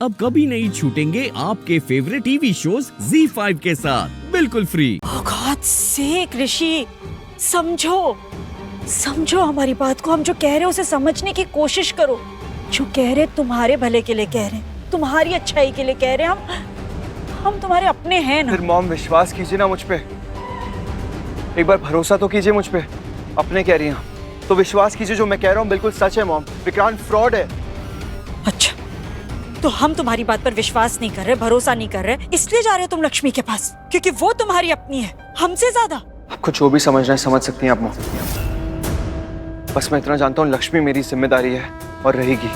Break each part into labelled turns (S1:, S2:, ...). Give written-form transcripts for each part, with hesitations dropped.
S1: अब कभी नहीं छूटेंगे आपके फेवरेट टीवी शोज ZEE5 के साथ बिल्कुल फ्री।
S2: Oh God sake, ऋषि समझो समझो हमारी बात को। हम जो कह रहे हैं उसे समझने की कोशिश करो। जो कह रहे तुम्हारे भले के लिए कह रहे हैं, तुम्हारी अच्छाई के लिए कह रहे हैं। हम तुम्हारे अपने हैं ना।
S3: फिर मॉम विश्वास कीजिए ना मुझ पे, एक बार भरोसा तो कीजिए मुझ पे। अपने कह रही हैं तो विश्वास कीजिए, जो मैं कह रहा हूँ बिल्कुल सच है मॉम। विक्रांत फ्रॉड है।
S2: अच्छा तो हम तुम्हारी बात पर विश्वास नहीं कर रहे, भरोसा नहीं कर रहे, इसलिए जा रहे हो तुम लक्ष्मी के पास क्योंकि वो तुम्हारी अपनी है हमसे ज्यादा।
S3: आपको जो भी समझना है समझ सकती हैं आप मॉम। बस मैं इतना जानता हूँ लक्ष्मी मेरी जिम्मेदारी है और रहेगी,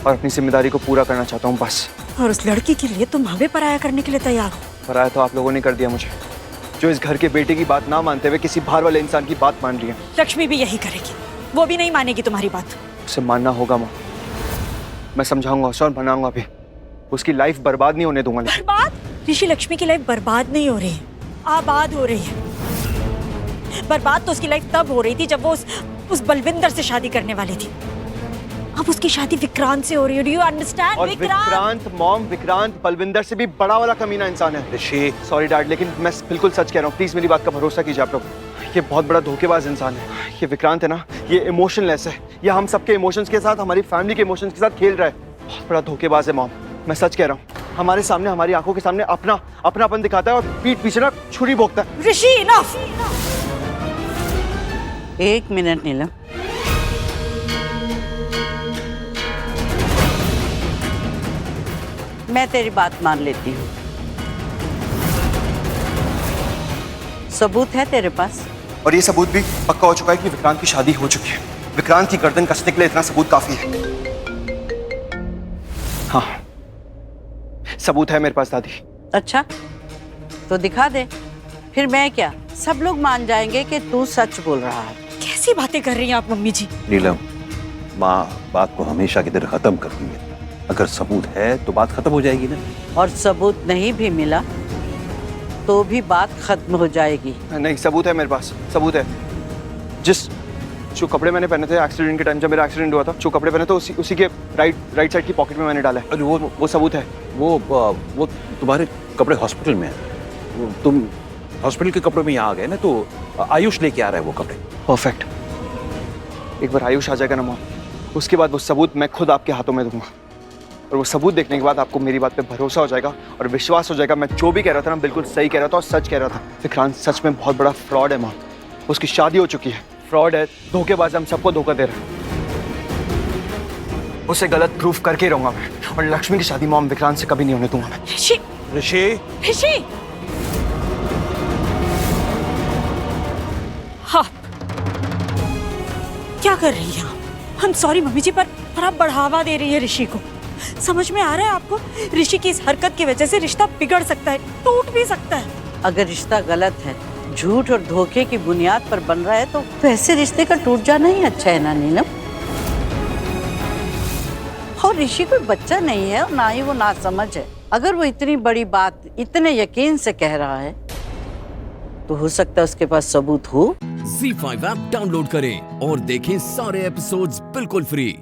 S3: और अपनी जिम्मेदारी को पूरा करना चाहता हूँ बस।
S2: और उस लड़की के लिए तुम हमें पराया करने के लिए तैयार हो।
S3: पराया तो आप लोगों ने कर दिया मुझे, जो इस घर के बेटे की बात ना मानते हुए किसी बाहर वाले इंसान की बात मान रही है।
S2: लक्ष्मी भी यही करेगी, वो भी नहीं मानेगी तुम्हारी बात।
S3: उसे मानना होगा माँ, मैं समझाऊंगा उसे और मनाऊंगा भी। उसकी लाइफ बर्बाद नहीं होने दूंगा।
S2: बर्बाद? ऋषि लक्ष्मी की लाइफ बर्बाद नहीं हो रही है, आबाद हो रही है। बर्बाद तो उसकी लाइफ तब हो रही थी जब वो उस बलविंदर से शादी करने वाली थी। अब उसकी शादी विक्रांत से हो रही है। Do you understand?
S3: और विक्रांत मॉम, विक्रांत बलविंदर से भी बड़ा वाला कमीना इंसान है। ऋषि सॉरी डैड, लेकिन मैं बिल्कुल सच कह रहा हूँ, प्लीज मेरी बात का भरोसा कीजिए आप लोग। ये बहुत बड़ा धोखेबाज इंसान है। ये विक्रांत है ना, ये इमोशनलेस है। ये हम सबके इमोशंस के साथ, हमारी फैमिली के इमोशंस के साथ खेल रहा है। बहुत बड़ा धोखेबाज है मॉम, मैं सच कह रहा हूँ। हमारे सामने, हमारी आंखों के सामने अपनापन दिखाता है और पीठ पीछे ना छुरी भोंकता है।
S2: ऋषि इनफ।
S4: एक मिनट नीलम, मैं तेरी बात मान लेती हूँ। सबूत है तेरे पास?
S3: और ये सबूत भी पक्का हो चुका है कि विक्रांत की शादी हो चुकी है। विक्रांत की गर्दन कसने के लिए इतना सबूत काफी है। हाँ सबूत है मेरे पास दादी।
S4: अच्छा तो दिखा दे, फिर मैं क्या, सब लोग मान जाएंगे कि तू सच बोल रहा है।
S2: कैसी बातें कर रही हैं आप मम्मी जी?
S5: नीलम, माँ बात को हमेशा की तरह खत्म करती है। अगर सबूत है तो बात खत्म हो जाएगी ना।
S4: और सबूत नहीं भी मिला तो भी बात खत्म हो जाएगी।
S3: नहीं सबूत है मेरे पास, सबूत है। जो कपड़े मैंने पहने थे एक्सीडेंट के टाइम, जब मेरा एक्सीडेंट हुआ था, जो कपड़े पहने थे उसी के राइट साइड की पॉकेट में मैंने डाला है।
S5: अरे
S3: वो सबूत है।
S5: वो तुम्हारे कपड़े हॉस्पिटल में है। तुम हॉस्पिटल के कपड़ों में यहाँ आ गए ना, तो आयुष लेके आ रहा है वो कपड़े।
S3: परफेक्ट। एक बार आयुष आ जाएगा ना मॉम, उसके बाद वो सबूत मैं खुद आपके हाथों में दूंगा। और वो सबूत देखने के बाद आपको मेरी बात पे भरोसा हो जाएगा और विश्वास हो जाएगा मैं जो भी कह रहा था ना बिल्कुल सही कह रहा था और सच कह रहा था। विक्रांत सच में बहुत बड़ा फ्रॉड है मॉम। उसकी शादी हो चुकी है, फ्रॉड है, धोखेबाज, हम सबको धोखा दे रहा है। उसे गलत प्रूफ करके रहूंगा मैं। और लक्ष्मी की शादी मॉम विक्रांत से कभी नहीं होने दूंगा मैं।
S2: ऋषि
S5: ऋषि,
S2: ऋषि हाँ क्या कर रही हैं आप? I'm सॉरी मम्मी जी, पर आप बढ़ावा दे रही है ऋषि को। समझ में आ रहा है आपको? ऋषि की इस हरकत की वजह से रिश्ता बिगड़ सकता है, टूट भी सकता है।
S4: अगर रिश्ता गलत है, झूठ और धोखे की बुनियाद पर बन रहा है तो ऐसे रिश्ते का टूट जाना ही अच्छा है ना नीलम। और ऋषि कोई बच्चा नहीं है और ना ही वो नासमझ है। अगर वो इतनी बड़ी बात इतने यकीन से कह रहा है तो हो सकता है उसके पास सबूत हो।
S1: ZEE5 ऐप डाउनलोड करें और देखें सारे एपिसोड्स बिल्कुल फ्री।